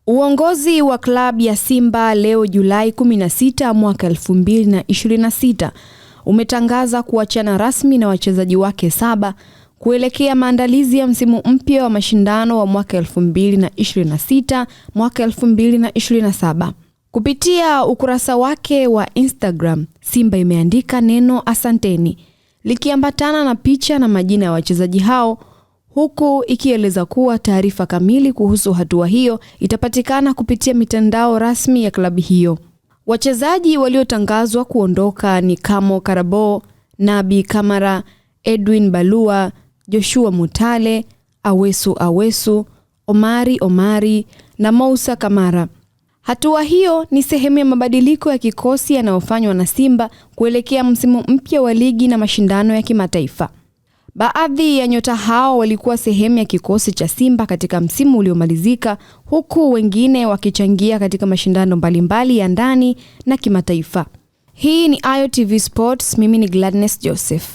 Uongozi wa klabu ya Simba leo Julai 16 mwaka 2026 umetangaza kuachana rasmi na wachezaji wake 7 kuelekea maandalizi ya msimu mpya wa mashindano wa mwaka 2026 mwaka 2027. Kupitia ukurasa wake wa Instagram, Simba imeandika neno asanteni, likiambatana na picha na majina ya wachezaji hao, huku ikieleza kuwa taarifa kamili kuhusu hatua hiyo itapatikana kupitia mitandao rasmi ya klabu hiyo. Wachezaji waliotangazwa kuondoka ni Kamo Karabo, Nabi Kamara, Edwin Balua, Joshua Mutale, Awesu, Omari na Moussa Kamara. Hatua hiyo ni sehemu ya mabadiliko ya kikosi yanayofanywa na Simba kuelekea msimu mpya wa ligi na mashindano ya kimataifa. Baadhi ya nyota hao walikuwa sehemu ya kikosi cha Simba katika msimu uliomalizika, huku wengine wakichangia katika mashindano mbalimbali ya ndani na kimataifa. Hii ni Ayo TV Sports, mimi ni Gladness Joseph.